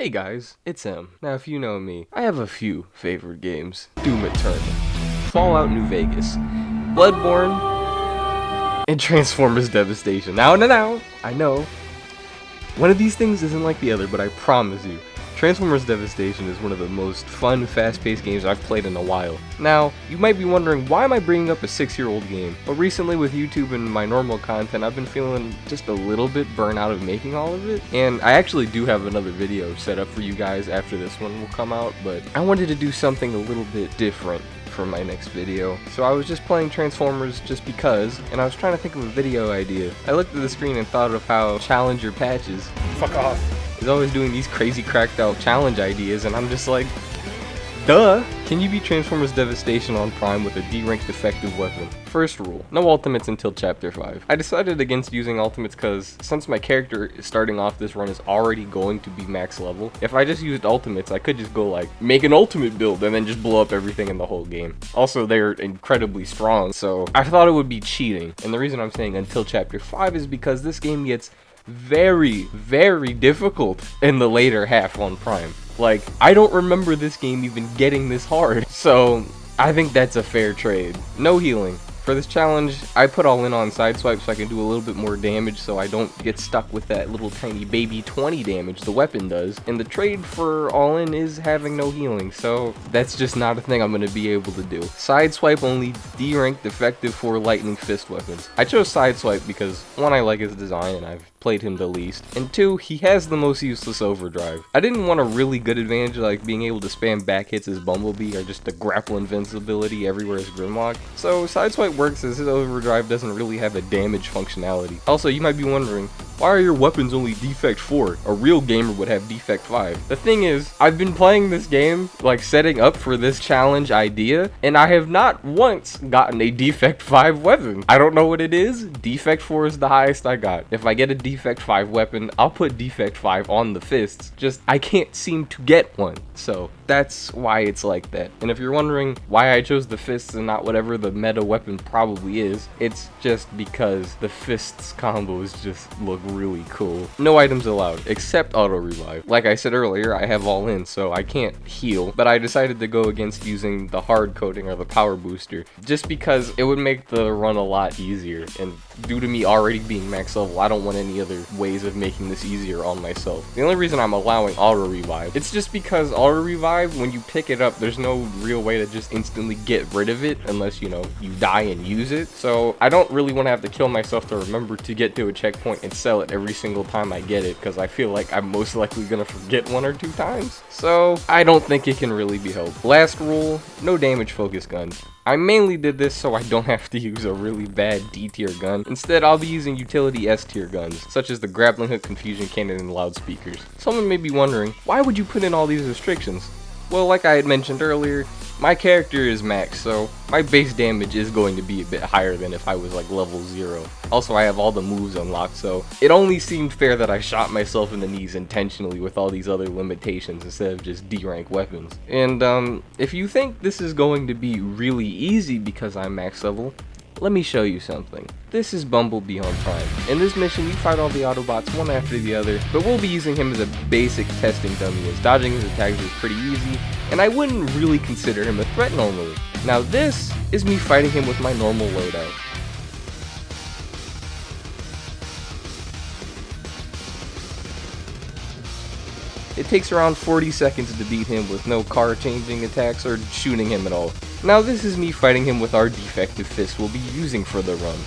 Hey guys, it's M. Now if you know me, I have a few favorite games. Doom Eternal, Fallout New Vegas, Bloodborne, and Transformers Devastation. Now, I know, one of these things isn't like the other, but I promise you, Transformers Devastation is one of the most fun, fast-paced games I've played in a while. Now, you might be wondering, why am I bringing up a 6-year-old game? Well, recently with YouTube and my normal content, I've been feeling just a little bit burnt out of making all of it. And I actually do have another video set up for you guys after this one will come out, but I wanted to do something a little bit different for my next video. So I was just playing Transformers just because, and I was trying to think of a video idea. I looked at the screen and thought of how Challenger Patches Fuck off. is always doing these crazy cracked out challenge ideas, and I'm just like, duh! Can you beat Transformers Devastation on Prime with a D-ranked effective weapon? First rule, no ultimates until Chapter 5. I decided against using ultimates because since my character is starting off this run is already going to be max level, if I just used ultimates, I could just go like, make an ultimate build and then just blow up everything in the whole game. Also, they're incredibly strong, so I thought it would be cheating. And the reason I'm saying until Chapter 5 is because this game gets very, very difficult in the later half on Prime. Like, I don't remember this game even getting this hard. So, I think that's a fair trade. No healing. For this challenge, I put all in on sideswipe so I can do a little bit more damage so I don't get stuck with that little tiny baby 20 damage the weapon does. And the trade for all in is having no healing, so that's just not a thing I'm going to be able to do. Sideswipe only D-ranked effective for lightning fist weapons. I chose sideswipe because 1, I like his design and I've played him the least, and 2, he has the most useless overdrive. I didn't want a really good advantage like being able to spam back hits as Bumblebee or just the grapple invincibility everywhere as Grimlock, so sideswipe works as his overdrive doesn't really have a damage functionality. Also, you might be wondering, why are your weapons only defect 4? A real gamer would have defect 5. The thing is, I've been playing this game, like setting up for this challenge idea, and I have not once gotten a defect 5 weapon. I don't know what it is. Defect 4 is the highest I got. If I get a defect 5 weapon, I'll put defect 5 on the fists, just I can't seem to get one. So that's why it's like that. And if you're wondering why I chose the fists and not whatever the meta weapon probably is, it's just because the fists combos just look really cool. No items allowed, except auto revive. Like I said earlier, I have all in, so I can't heal, but I decided to go against using the hard coating or the power booster, just because it would make the run a lot easier, and due to me already being max level, I don't want any other ways of making this easier on myself. The only reason I'm allowing auto revive, it's just because auto revive, when you pick it up, there's no real way to just instantly get rid of it unless, you know, you die and use it. So I don't really want to have to kill myself to remember to get to a checkpoint and sell it every single time I get it, because I feel like I'm most likely gonna forget 1 or 2 times. So I don't think it can really be helped. Last rule, no damage focus guns. I mainly did this so I don't have to use a really bad D tier gun. Instead, I'll be using utility S tier guns, such as the grappling hook, confusion cannon, and loudspeakers. Someone may be wondering, why would you put in all these restrictions? Well, like I had mentioned earlier, my character is max, so my base damage is going to be a bit higher than if I was like level 0. Also, I have all the moves unlocked, so it only seemed fair that I shot myself in the knees intentionally with all these other limitations instead of just D-rank weapons. And if you think this is going to be really easy because I'm max level, let me show you something. This is Bumblebee on Prime. In this mission, you fight all the Autobots one after the other, but we'll be using him as a basic testing dummy, as dodging his attacks is pretty easy, and I wouldn't really consider him a threat normally. Now this is me fighting him with my normal loadout. It takes around 40 seconds to beat him with no car changing attacks or shooting him at all. Now this is me fighting him with our defective fist we'll be using for the run.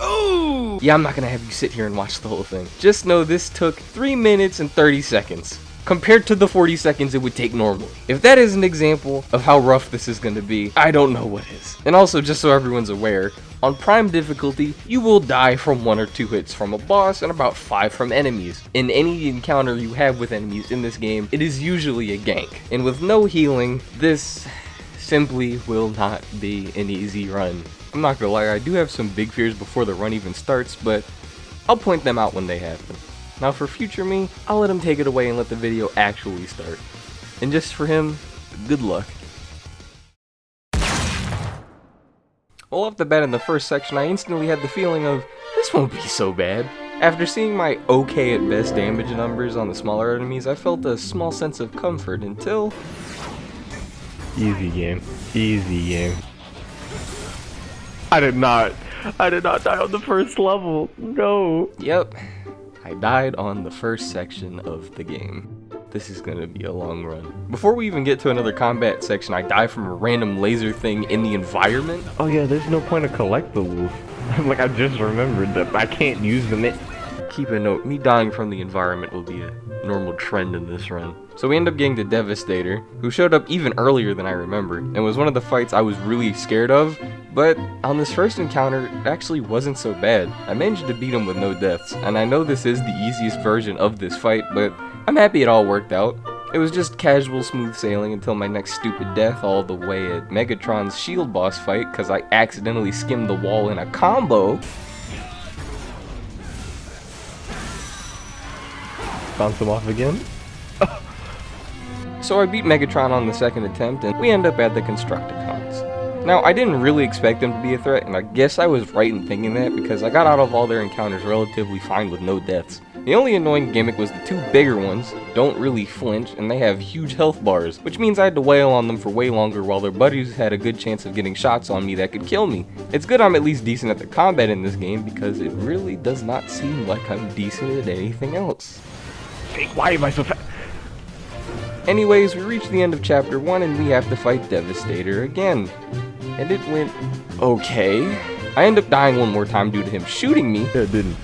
Ooh! Yeah, I'm not gonna have you sit here and watch the whole thing. Just know this took 3 minutes and 30 seconds. Compared to the 40 seconds it would take normally. If that is an example of how rough this is going to be, I don't know what is. And also, just so everyone's aware, on Prime difficulty, you will die from 1 or 2 hits from a boss and about 5 from enemies. In any encounter you have with enemies in this game, it is usually a gank. And with no healing, this simply will not be an easy run. I'm not gonna lie, I do have some big fears before the run even starts, but I'll point them out when they happen. Now for future me, I'll let him take it away and let the video actually start. And just for him, good luck. Well, off the bat in the first section, I instantly had the feeling of, this won't be so bad. After seeing my okay at best damage numbers on the smaller enemies, I felt a small sense of comfort until... Easy game. Easy game. I did not die on the first level. No. Yep, I died on the first section of the game. This is gonna be a long run. Before we even get to another combat section, I die from a random laser thing in the environment. Oh yeah, there's no point to collect the loot. Like, I just remembered that I can't use them. Keep a note, me dying from the environment will be a normal trend in this run. So we end up getting to Devastator, who showed up even earlier than I remembered, and was one of the fights I was really scared of, but on this first encounter, it actually wasn't so bad. I managed to beat him with no deaths, and I know this is the easiest version of this fight, but I'm happy it all worked out. It was just casual smooth sailing until my next stupid death all the way at Megatron's shield boss fight, cause I accidentally skimmed the wall in a combo. Bounce him off again. So I beat Megatron on the second attempt, and we end up at the Constructicons. Now, I didn't really expect them to be a threat, and I guess I was right in thinking that, because I got out of all their encounters relatively fine with no deaths. The only annoying gimmick was the two bigger ones don't really flinch, and they have huge health bars, which means I had to wail on them for way longer while their buddies had a good chance of getting shots on me that could kill me. It's good I'm at least decent at the combat in this game, because it really does not seem like I'm decent at anything else. Why am I so fast? Anyways, we reach the end of chapter 1 and we have to fight Devastator again. And it went okay. I end up dying one more time due to him shooting me. Yeah, it didn't.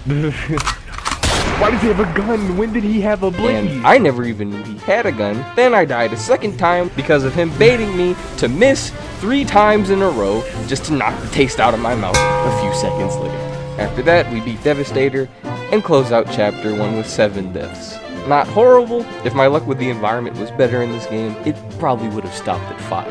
Why does he have a gun? When did he have a blaze? And I never even knew he had a gun. Then I died a second time because of him baiting me to miss 3 times in a row just to knock the taste out of my mouth a few seconds later. After that, we beat Devastator and close out chapter 1 with 7 deaths. Not horrible. If my luck with the environment was better in this game, it probably would have stopped at 5.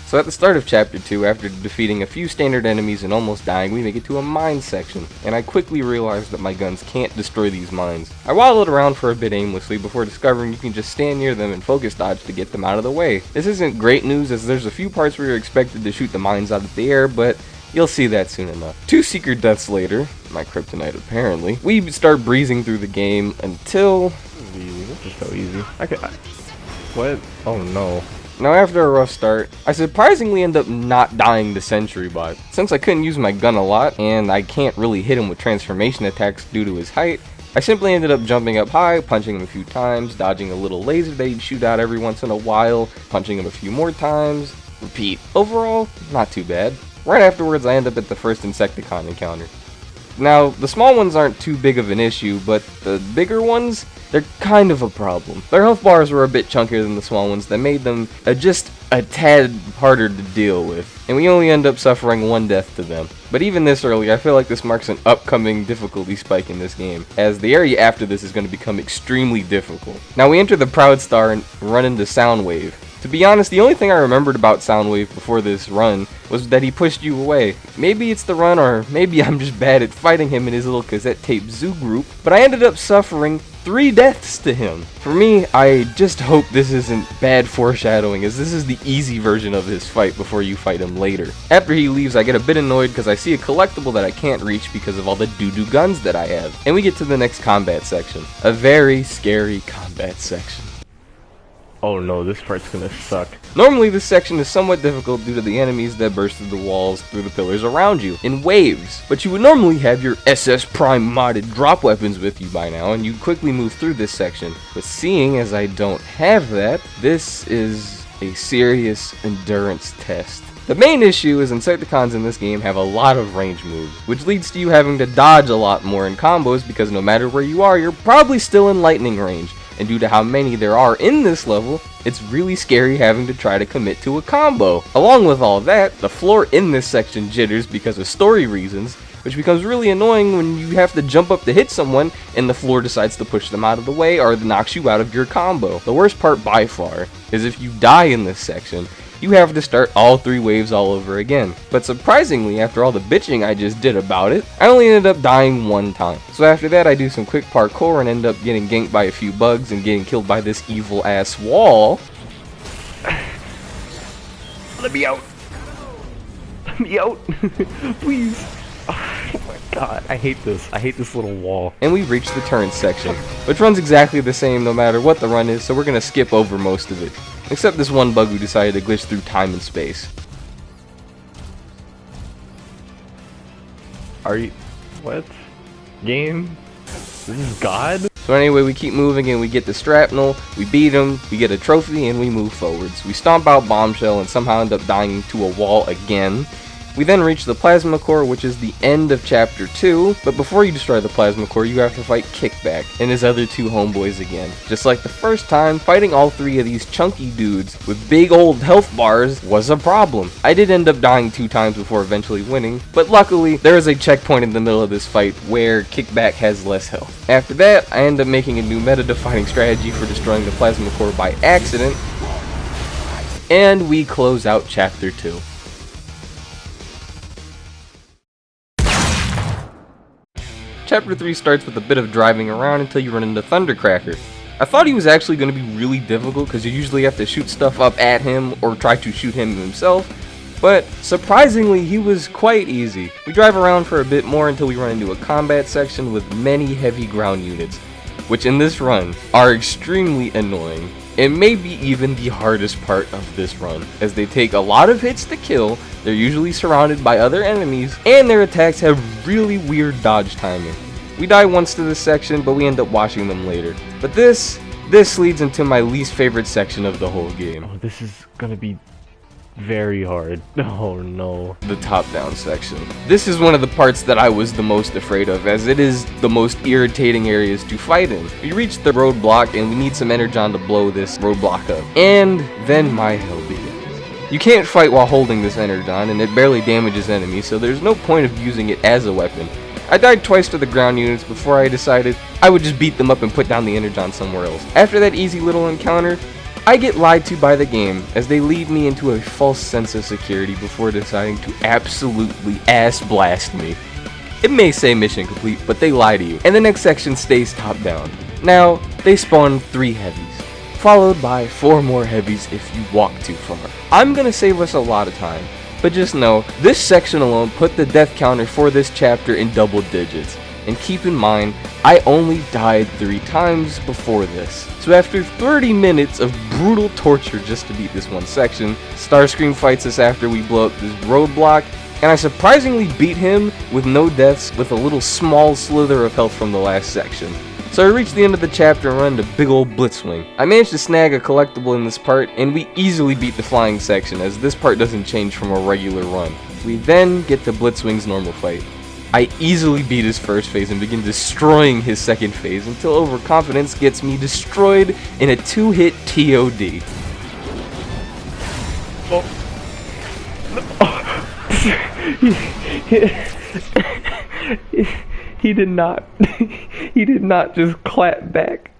So at the start of chapter 2, after defeating a few standard enemies and almost dying, we make it to a mine section, and I quickly realized that my guns can't destroy these mines. I waddled around for a bit aimlessly before discovering you can just stand near them and focus dodge to get them out of the way. This isn't great news, as there's a few parts where you're expected to shoot the mines out of the air, but you'll see that soon enough. 2 secret deaths later, my kryptonite apparently, we start breezing through the game until... This is so easy. What? Oh no. Now after a rough start, I surprisingly end up not dying to Sentry Bot. Since I couldn't use my gun a lot, and I can't really hit him with transformation attacks due to his height, I simply ended up jumping up high, punching him a few times, dodging a little laser that he'd shoot out every once in a while, punching him a few more times, repeat. Overall, not too bad. Right afterwards, I end up at the first Insecticon encounter. Now, the small ones aren't too big of an issue, but the bigger ones, they're kind of a problem. Their health bars were a bit chunkier than the small ones that made them just a tad harder to deal with, and we only end up suffering 1 death to them. But even this early, I feel like this marks an upcoming difficulty spike in this game, as the area after this is going to become extremely difficult. Now we enter the Proud Star and run into Soundwave. To be honest, the only thing I remembered about Soundwave before this run was that he pushed you away. Maybe it's the run, or maybe I'm just bad at fighting him in his little cassette tape zoo group, but I ended up suffering 3 deaths to him. For me, I just hope this isn't bad foreshadowing, as this is the easy version of his fight before you fight him later. After he leaves, I get a bit annoyed because I see a collectible that I can't reach because of all the doo-doo guns that I have. And we get to the next combat section. A very scary combat section. Oh no, this part's gonna suck. Normally this section is somewhat difficult due to the enemies that burst through the walls through the pillars around you, in waves. But you would normally have your SS Prime modded drop weapons with you by now, and you'd quickly move through this section. But seeing as I don't have that, this is a serious endurance test. The main issue is Insecticons in this game have a lot of range moves, which leads to you having to dodge a lot more in combos because no matter where you are, you're probably still in lightning range. And due to how many there are in this level, it's really scary having to try to commit to a combo. Along with all that, the floor in this section jitters because of story reasons, which becomes really annoying when you have to jump up to hit someone and the floor decides to push them out of the way or knocks you out of your combo. The worst part by far is if you die in this section, you have to start all 3 waves all over again. But surprisingly, after all the bitching I just did about it, I only ended up dying 1 time. So after that, I do some quick parkour and end up getting ganked by a few bugs and getting killed by this evil ass wall. Let me out. Let me out. Please. Oh my god, I hate this. I hate this little wall. And we reach the turn section, which runs exactly the same no matter what the run is, so we're gonna skip over most of it. Except this one bug who decided to glitch through time and space. Are you... what? Game? This is God? So anyway, we keep moving and we get the shrapnel, we beat him, we get a trophy, and we move forwards. We stomp out Bombshell and somehow end up dying to a wall again. We then reach the Plasma Core, which is the end of Chapter 2, but before you destroy the Plasma Core, you have to fight Kickback and his other two homeboys again. Just like the first time, fighting all three of these chunky dudes with big old health bars was a problem. I did end up dying 2 times before eventually winning, but luckily, there is a checkpoint in the middle of this fight where Kickback has less health. After that, I end up making a new meta-defining strategy for destroying the Plasma Core by accident, and we close out Chapter 2. Chapter 3 starts with a bit of driving around until you run into Thundercracker. I thought he was actually going to be really difficult because you usually have to shoot stuff up at him or try to shoot him himself, but surprisingly he was quite easy. We drive around for a bit more until we run into a combat section with many heavy ground units, which in this run are extremely annoying. It may be even the hardest part of this run, as they take a lot of hits to kill, they're usually surrounded by other enemies, and their attacks have really weird dodge timing. We die once to this section, but we end up watching them later. But this leads into my least favorite section of the whole game. Oh, this is gonna be very hard. Oh no. The top-down section. This is one of the parts that I was the most afraid of, as it is the most irritating areas to fight in. We reach the roadblock and we need some energon to blow this roadblock up. And then my hell begins. You can't fight while holding this energon, and it barely damages enemies, so there's no point of using it as a weapon. I died twice to the ground units before I decided I would just beat them up and put down the energon somewhere else. After that easy little encounter, I get lied to by the game, as they lead me into a false sense of security before deciding to absolutely ass blast me. It may say mission complete, but they lie to you, and the next section stays top down. Now, they spawn 3 heavies, followed by 4 more heavies if you walk too far. I'm gonna save us a lot of time, but just know, this section alone put the death counter for this chapter in double digits. And keep in mind, I only died 3 times before this. So after 30 minutes of brutal torture just to beat this one section, Starscream fights us after we blow up this roadblock, and I surprisingly beat him with no deaths with a little small slither of health from the last section. So I reached the end of the chapter and run into big old Blitzwing. I managed to snag a collectible in this part, and we easily beat the flying section, as this part doesn't change from a regular run. We then get to Blitzwing's normal fight. I easily beat his first phase and begin destroying his second phase until overconfidence gets me destroyed in a 2-hit TOD. He did not. He did not just clap back.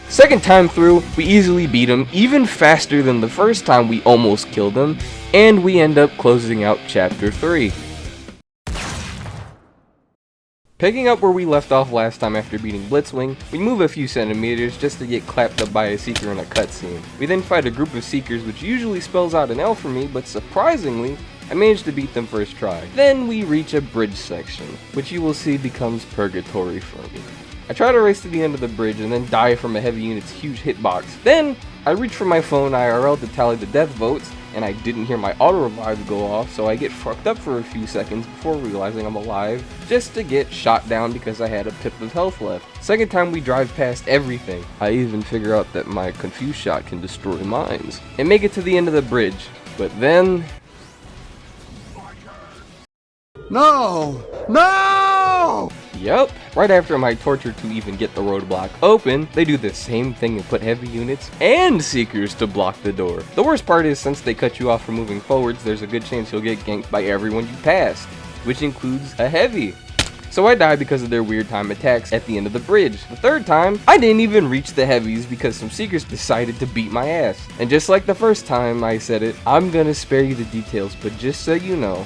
Second time through, we easily beat him, even faster than the first time we almost killed him, and we end up closing out Chapter 3. Picking up where we left off last time after beating Blitzwing, we move a few centimeters just to get clapped up by a Seeker in a cutscene. We then fight a group of Seekers, which usually spells out an L for me, but surprisingly, I managed to beat them first try. Then we reach a bridge section, which you will see becomes purgatory for me. I try to race to the end of the bridge and then die from a heavy unit's huge hitbox. Then, I reach for my phone IRL to tally the death votes, and I didn't hear my auto-revive go off, so I get fucked up for a few seconds before realizing I'm alive, just to get shot down because I had a pip of health left. Second time we drive past everything. I even figure out that my confused shot can destroy mines, and make it to the end of the bridge. But then... No! No! Yup, right after my torture to even get the roadblock open, they do the same thing and put heavy units and Seekers to block the door. The worst part is, since they cut you off from moving forwards, there's a good chance you'll get ganked by everyone you passed, which includes a heavy. So I died because of their weird time attacks at the end of the bridge. The third time, I didn't even reach the heavies because some Seekers decided to beat my ass. And just like the first time I said it, I'm gonna spare you the details, but just so you know,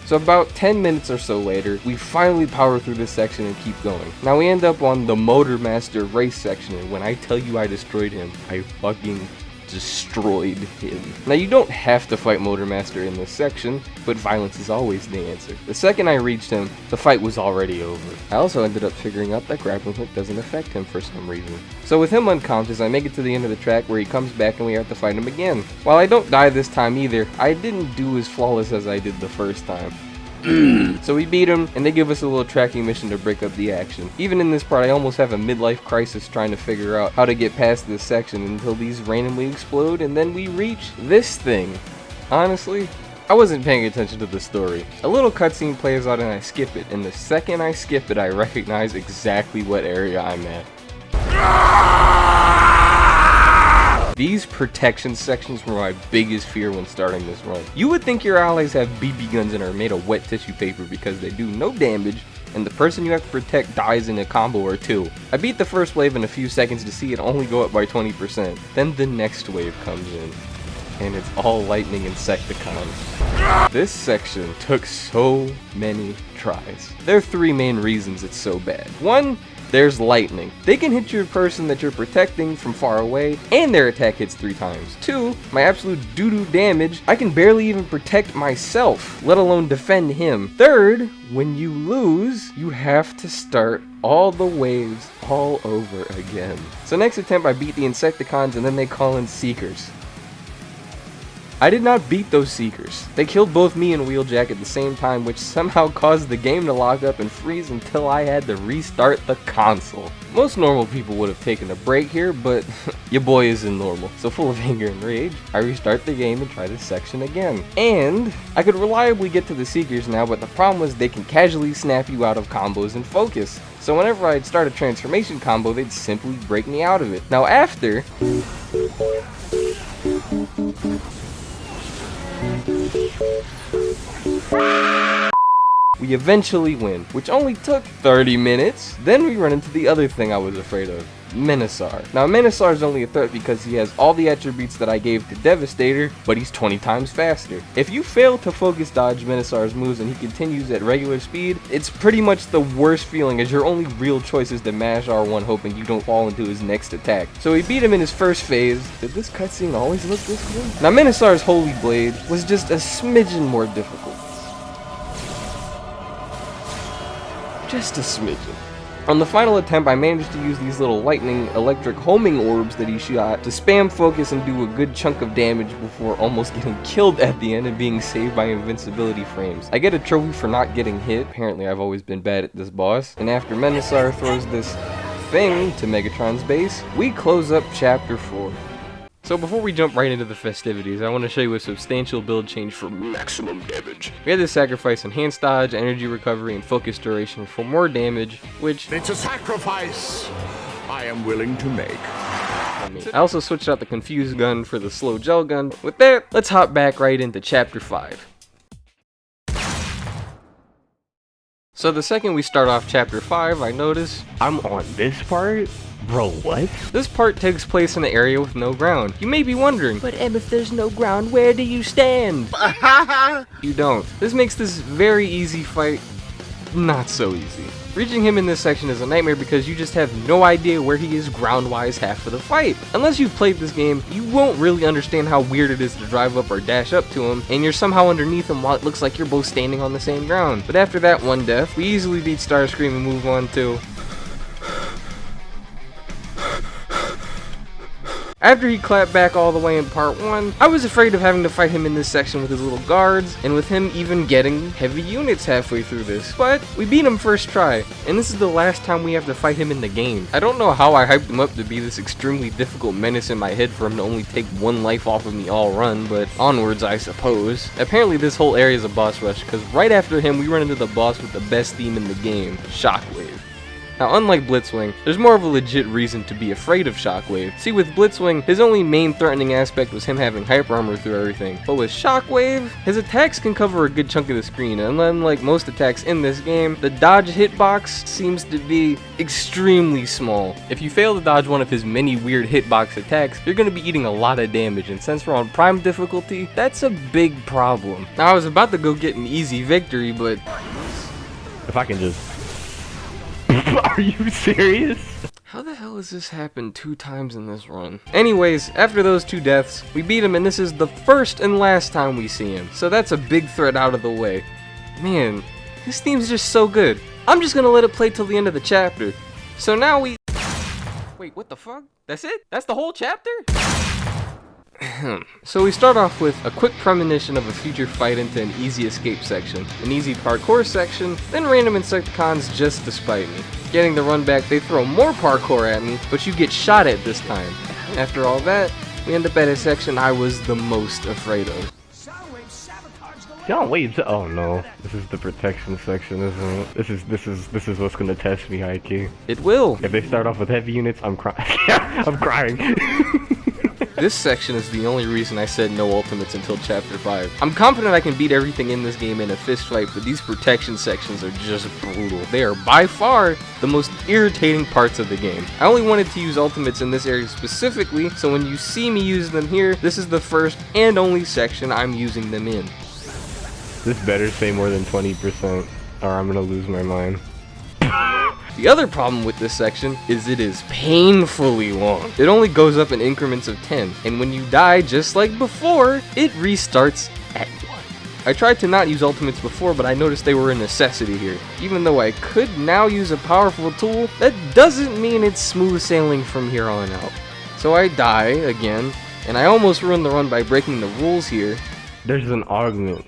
So about 10 minutes or so later, we finally power through this section and keep going. Now we end up on the Motor Master race section, and when I tell you I destroyed him, I fucking destroyed him. Now you don't have to fight Motor Master in this section, but violence is always the answer. The second I reached him, the fight was already over. I also ended up figuring out that grappling hook doesn't affect him for some reason. So with him unconscious, I make it to the end of the track where he comes back and we have to fight him again. While I don't die this time either, I didn't do as flawless as I did the first time. So we beat him, and they give us a little tracking mission to break up the action. Even in this part, I almost have a midlife crisis trying to figure out how to get past this section until these randomly explode, and then we reach this thing. Honestly, I wasn't paying attention to the story. A little cutscene plays out and I skip it, and the second I skip it, I recognize exactly what area I'm at. These protection sections were my biggest fear when starting this run. You would think your allies have BB guns and are made of wet tissue paper because they do no damage, and the person you have to protect dies in a combo or two. I beat the first wave in a few seconds to see it only go up by 20%. Then the next wave comes in, and it's all lightning Insecticons. This section took so many tries. There are three main reasons it's so bad. One, there's lightning. They can hit your person that you're protecting from far away, and their attack hits 3 times. 2, my absolute doo-doo damage, I can barely even protect myself, let alone defend him. 3rd, when you lose, you have to start all the waves all over again. So next attempt I beat the Insecticons, and then they call in Seekers. I did not beat those Seekers. They killed both me and Wheeljack at the same time, which somehow caused the game to lock up and freeze until I had to restart the console. Most normal people would have taken a break here, but your boy is in normal. So full of anger and rage, I restart the game and try this section again. And I could reliably get to the Seekers now, but the problem was they can casually snap you out of combos and focus. So whenever I'd start a transformation combo, they'd simply break me out of it. Now after... we eventually win, which only took 30 minutes. Then we run into the other thing I was afraid of, Menasar. Now Menasar is only a threat because he has all the attributes that I gave to Devastator, but he's 20 times faster. If you fail to focus dodge Menasar's moves and he continues at regular speed, it's pretty much the worst feeling, as your only real choice is to mash R1 hoping you don't fall into his next attack. So we beat him in his first phase. Did this cutscene always look this good? Now Menasar's Holy Blade was just a smidgen more difficult. Just a smidgen. On the final attempt, I managed to use these little lightning electric homing orbs that he shot to spam focus and do a good chunk of damage before almost getting killed at the end and being saved by invincibility frames. I get a trophy for not getting hit. Apparently I've always been bad at this boss. And after Menasar throws this thing to Megatron's base, we close up chapter 4. So before we jump right into the festivities, I want to show you a substantial build change for maximum damage. We had to sacrifice enhanced dodge, energy recovery, and focus duration for more damage, which... It's a sacrifice I am willing to make. I also switched out the confused gun for the slow gel gun. With that, let's hop back right into chapter 5. So the second we start off chapter 5, I notice I'm on this part? Bro, what? this part takes place in an area with no ground. You may be wondering, but Em, if there's no ground, where do you stand? You don't. This makes this very easy fight not so easy. Reaching him in this section is a nightmare because you just have no idea where he is ground-wise half of the fight. Unless you've played this game, you won't really understand how weird it is to drive up or dash up to him, and you're somehow underneath him while it looks like you're both standing on the same ground. But after that one death, we easily beat Starscream and move on to... After he clapped back all the way in part 1, I was afraid of having to fight him in this section with his little guards, and with him even getting heavy units halfway through this. But we beat him first try, and this is the last time we have to fight him in the game. I don't know how I hyped him up to be this extremely difficult menace in my head for him to only take 1 life off of me all run, but onwards I suppose. Apparently this whole area is a boss rush, because right after him we run into the boss with the best theme in the game, Shockwave. Now, unlike Blitzwing, there's more of a legit reason to be afraid of Shockwave. See, with Blitzwing, his only main threatening aspect was him having hyper armor through everything. But with Shockwave, his attacks can cover a good chunk of the screen, and unlike most attacks in this game, the dodge hitbox seems to be extremely small. If you fail to dodge one of his many weird hitbox attacks, you're going to be eating a lot of damage, and since we're on prime difficulty, that's a big problem. Now, I was about to go get an easy victory, but If I can just... Are you serious? how the hell has this happened 2 times in this run? Anyways, after those 2 deaths, we beat him, and this is the first and last time we see him. So that's a big threat out of the way. Man, this theme's just so good. I'm just gonna let it play till the end of the chapter. So now we... Wait, what the fuck? That's it? That's the whole chapter? So we start off with a quick premonition of a future fight into an easy escape section, an easy parkour section, then random Insecticons just to spite me. Getting the run back, they throw more parkour at me, but you get shot at this time. After all that, we end up at a section I was the most afraid of. Don't wait. Oh no, this is the protection section, isn't it? This is what's gonna test me, Haiku. It will. If they start off with heavy units, I'm crying. I'm crying. This section is the only reason I said no ultimates until chapter 5. I'm confident I can beat everything in this game in a fist fight, but these protection sections are just brutal. They are by far the most irritating parts of the game. I only wanted to use ultimates in this area specifically, so when you see me use them here, this is the first and only section I'm using them in. This better say more than 20%, or I'm gonna lose my mind. The other problem with this section is it is painfully long. It only goes up in increments of 10, and when you die, just like before, it restarts at 1. I tried to not use ultimates before, but I noticed they were a necessity here. Even though I could now use a powerful tool, that doesn't mean it's smooth sailing from here on out. So I die again, and I almost ruined the run by breaking the rules here. There's an augment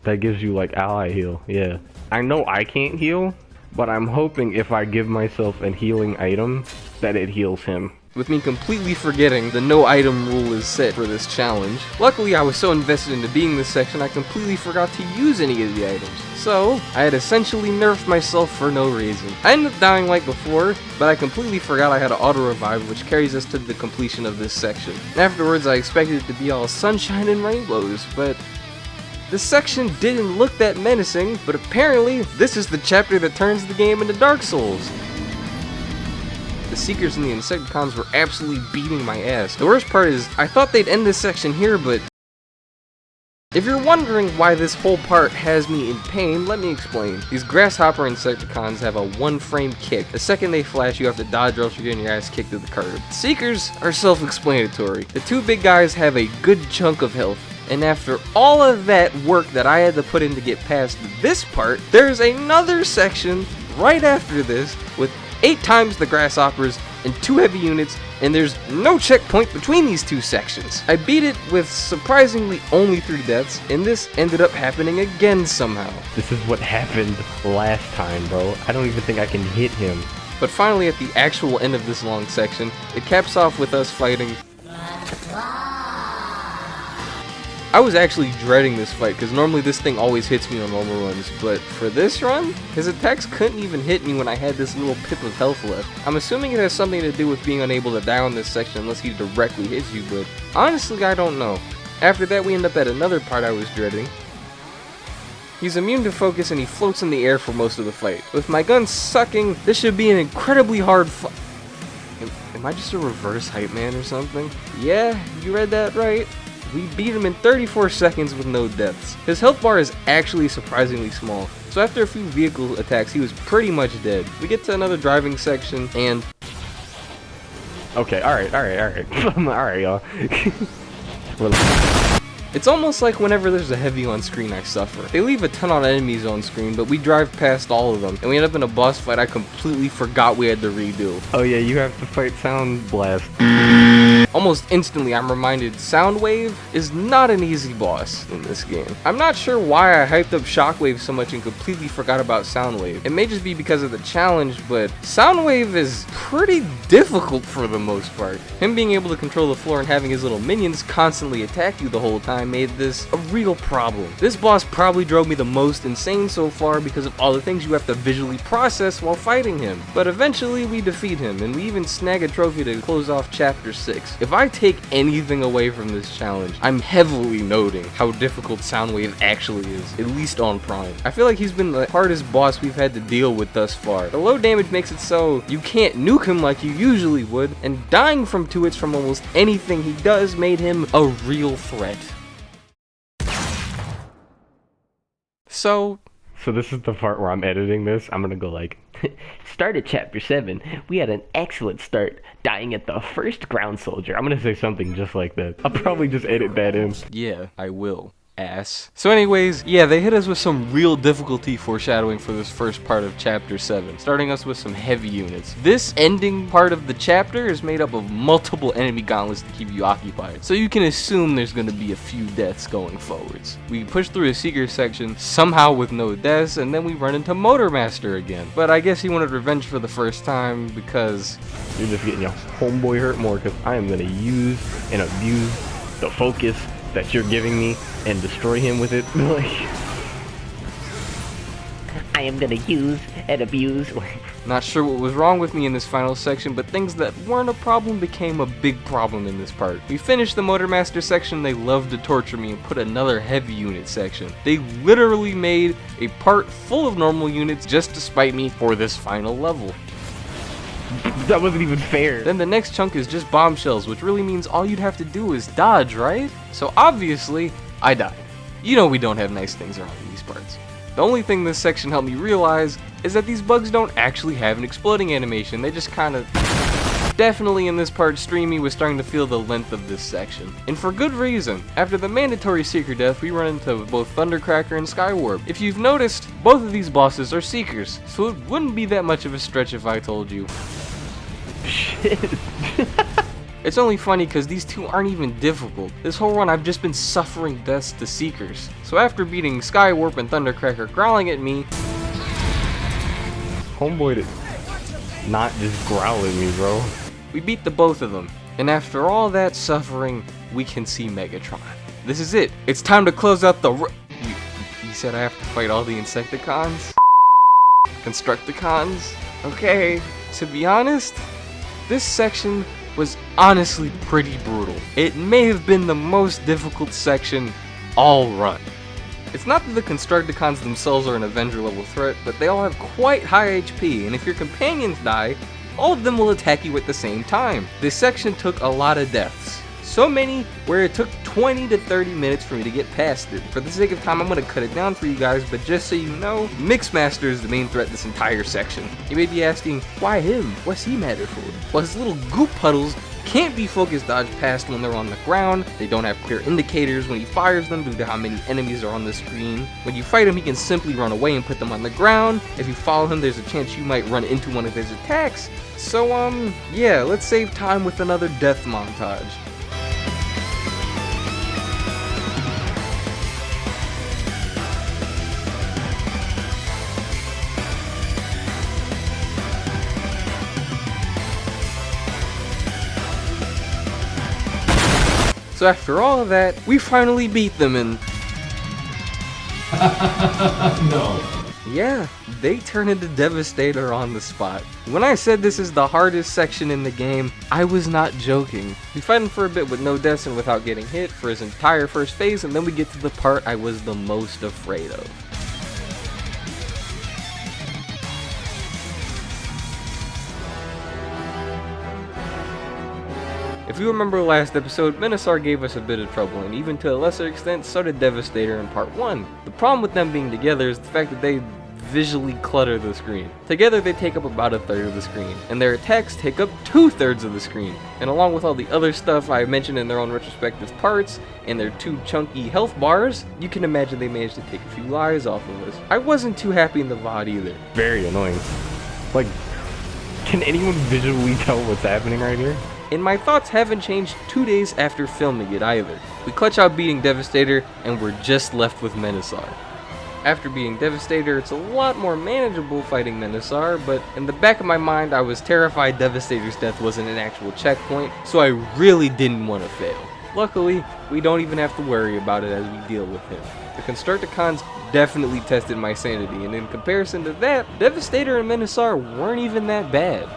that gives you like ally heal, yeah. I know I can't heal, but I'm hoping if I give myself a healing item, that it heals him. With me completely forgetting the no item rule is set for this challenge. Luckily, I was so invested into beating this section, I completely forgot to use any of the items. So, I had essentially nerfed myself for no reason. I ended up dying like before, but I completely forgot I had an auto revive, which carries us to the completion of this section. Afterwards, I expected it to be all sunshine and rainbows, but this section didn't look that menacing, but apparently, this is the chapter that turns the game into Dark Souls. The Seekers and the Insecticons were absolutely beating my ass. The worst part is, I thought they'd end this section here, but if you're wondering why this whole part has me in pain, let me explain. These Grasshopper Insecticons have a 1-frame kick. The second they flash, you have to dodge or else you're getting your ass kicked to the curb. Seekers are self-explanatory. The 2 big guys have a good chunk of health. And after all of that work that I had to put in to get past this part, there's another section right after this with 8 times the Grasshoppers and 2 heavy units, and there's no checkpoint between these 2 sections. I beat it with surprisingly only 3 deaths, and this ended up happening again somehow. This is what happened last time, bro. I don't even think I can hit him. But finally, at the actual end of this long section, it caps off with us fighting. I was actually dreading this fight because normally this thing always hits me on normal runs, but for this run, his attacks couldn't even hit me when I had this little pip of health left. I'm assuming it has something to do with being unable to die on this section unless he directly hits you, but honestly I don't know. After that we end up at another part I was dreading. He's immune to focus and he floats in the air for most of the fight. With my gun sucking, this should be an incredibly hard fight. Am I just a reverse hype man or something? Yeah, you read that right. We beat him in 34 seconds with no deaths. His health bar is actually surprisingly small, so after a few vehicle attacks he was pretty much dead. We get to another driving section and... Okay, alright. Alright, y'all. It's almost like whenever there's a heavy on screen I suffer. They leave a ton of enemies on screen, but we drive past all of them, and we end up in a boss fight I completely forgot we had to redo. Oh yeah, you have to fight Sound Blast. Almost instantly, I'm reminded Soundwave is not an easy boss in this game. I'm not sure why I hyped up Shockwave so much and completely forgot about Soundwave. It may just be because of the challenge, but Soundwave is pretty difficult for the most part. Him being able to control the floor and having his little minions constantly attack you the whole time made this a real problem. This boss probably drove me the most insane so far because of all the things you have to visually process while fighting him. But eventually we defeat him, and we even snag a trophy to close off chapter 6. If I take anything away from this challenge, I'm heavily noting how difficult Soundwave actually is, at least on Prime. I feel like he's been the hardest boss we've had to deal with thus far. The low damage makes it so you can't nuke him like you usually would, and dying from 2 hits from almost anything he does made him a real threat. So this is the part where I'm editing this. I'm gonna go like, start at chapter 7. We had an excellent start, dying at the first ground soldier. I'm gonna say something just like that. I'll probably just edit that in. yeah, I will. Ass. So anyways, yeah, they hit us with some real difficulty foreshadowing for this first part of chapter 7, starting us with some heavy units. This ending part of the chapter is made up of multiple enemy gauntlets to keep you occupied, so you can assume there's going to be a few deaths going forwards. We push through a Seeker section, somehow with no deaths, and then we run into Motormaster again. But I guess he wanted revenge for the first time because You're just getting your homeboy hurt more because I am gonna use and abuse the focus that you're giving me and destroy him with it. Like, I am gonna use and abuse. not sure what was wrong with me in this final section, but things that weren't a problem became a big problem in this part. We finished the Motormaster section, they loved to torture me and put another heavy unit section. They literally made a part full of normal units just to spite me for this final level. that wasn't even fair. Then the next chunk is just bombshells, which really means all you'd have to do is dodge, right? So obviously, I died. You know we don't have nice things around these parts. The only thing this section helped me realize is that these bugs don't actually have an exploding animation, they just kinda... Definitely in this part, Streamy was starting to feel the length of this section. And for good reason. After the mandatory Seeker death, we run into both Thundercracker and Skywarp. If you've noticed, both of these bosses are Seekers, so it wouldn't be that much of a stretch if I told you. Shit. It's only funny because these two aren't even difficult. This whole run I've just been suffering deaths to Seekers. So after beating Skywarp and Thundercracker growling at me, Homeboy did not just growl at me, bro. we beat the both of them. And after all that suffering, we can see Megatron. This is it. It's time to close out the You said I have to fight all the Insecticons? Constructicons? Okay, to be honest, this section was honestly pretty brutal. It may have been the most difficult section all run. It's not that the Constructicons themselves are an Avenger level threat, but they all have quite high HP, and if your companions die, all of them will attack you at the same time. This section took a lot of deaths. So many where it took 20 to 30 minutes for me to get past it. For the sake of time, I'm going to cut it down for you guys, but just so you know, Mixmaster is the main threat this entire section. You may be asking, why him? What's he matter for? Well, his little goop puddles can't be focus dodged past when they're on the ground. They don't have clear indicators when he fires them due to how many enemies are on the screen. When you fight him, he can simply run away and put them on the ground. If you follow him, there's a chance you might run into one of his attacks. So, yeah, let's save time with another death montage. So after all of that, we finally beat them and... No. Yeah, they turn into Devastator on the spot. When I said this is the hardest section in the game, I was not joking. We fight him for a bit with no deaths and without getting hit for his entire first phase, and then we get to the part I was the most afraid of. If you remember last episode, Menasar gave us a bit of trouble, and even to a lesser extent, so did Devastator in part 1. The problem with them being together is the fact that they visually clutter the screen. Together they take up about a third of the screen, and their attacks take up 2/3 of the screen. And along with all the other stuff I mentioned in their own retrospective parts, and their 2 chunky health bars, you can imagine they managed to take a few lives off of us. I wasn't too happy in the VOD either. Very annoying. Like, can anyone visually tell what's happening right here? And my thoughts haven't changed 2 days after filming it either. We clutch out beating Devastator, and we're just left with Menasar. After beating Devastator, it's a lot more manageable fighting Menasar, but in the back of my mind I was terrified Devastator's death wasn't an actual checkpoint, so I really didn't want to fail. Luckily, we don't even have to worry about it as we deal with him. The Constructicons definitely tested my sanity, and in comparison to that, Devastator and Menasar weren't even that bad.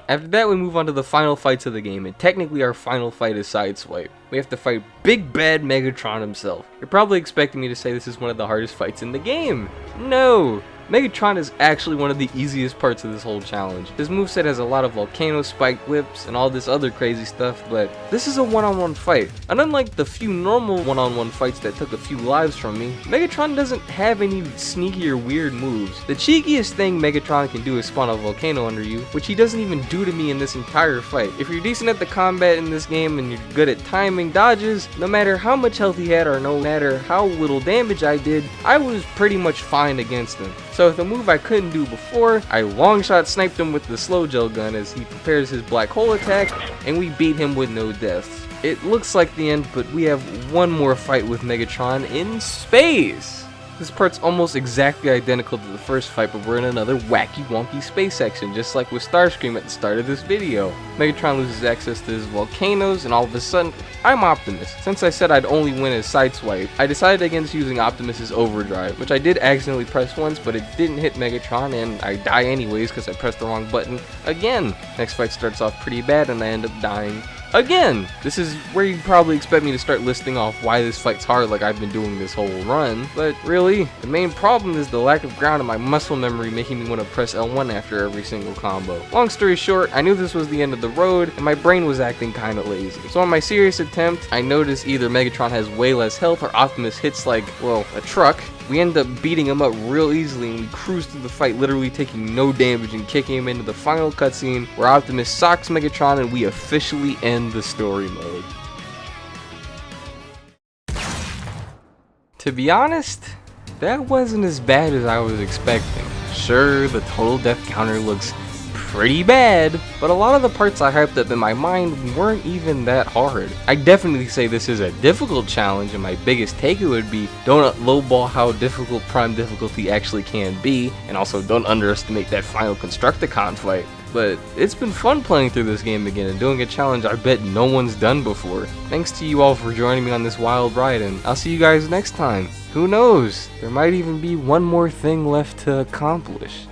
After that, we move on to the final fights of the game, and technically our final fight is Sideswipe. We have to fight Big Bad Megatron himself. You're probably expecting me to say this is one of the hardest fights in the game. No! Megatron is actually one of the easiest parts of this whole challenge. His moveset has a lot of volcano spike whips and all this other crazy stuff, but this is a one-on-one fight. And unlike the few normal one-on-one fights that took a few lives from me, Megatron doesn't have any sneaky or weird moves. The cheekiest thing Megatron can do is spawn a volcano under you, which he doesn't even do to me in this entire fight. If you're decent at the combat in this game and you're good at timing dodges, no matter how much health he had or no matter how little damage I did, I was pretty much fine against him. So with a move I couldn't do before, I long shot sniped him with the slow gel gun as he prepares his black hole attack, and we beat him with no deaths. It looks like the end, but we have one more fight with Megatron in space! This part's almost exactly identical to the first fight, but we're in another wacky wonky space section, just like with Starscream at the start of this video. Megatron loses access to his volcanoes, and all of a sudden, I'm Optimus. Since I said I'd only win as Sideswipe, I decided against using Optimus's overdrive, which I did accidentally press once, but it didn't hit Megatron, and I die anyways because I pressed the wrong button again. Next fight starts off pretty bad, and I end up dying again. This is where you'd probably expect me to start listing off why this fight's hard like I've been doing this whole run, but really, the main problem is the lack of ground in my muscle memory making me want to press L1 after every single combo. Long story short, I knew this was the end of the road, and my brain was acting kinda lazy. So on my serious attempt, I noticed either Megatron has way less health or Optimus hits like, well, a truck. We end up beating him up real easily, and we cruise through the fight literally taking no damage and kicking him into the final cutscene where Optimus socks Megatron and we officially end the story mode. To be honest, that wasn't as bad as I was expecting. Sure, the total death counter looks pretty bad, but a lot of the parts I hyped up in my mind weren't even that hard. I definitely say this is a difficult challenge, and my biggest takeaway would be don't lowball how difficult Prime difficulty actually can be, and also don't underestimate that final Constructicon fight. But it's been fun playing through this game again and doing a challenge I bet no one's done before. Thanks to you all for joining me on this wild ride, and I'll see you guys next time. Who knows? There might even be one more thing left to accomplish.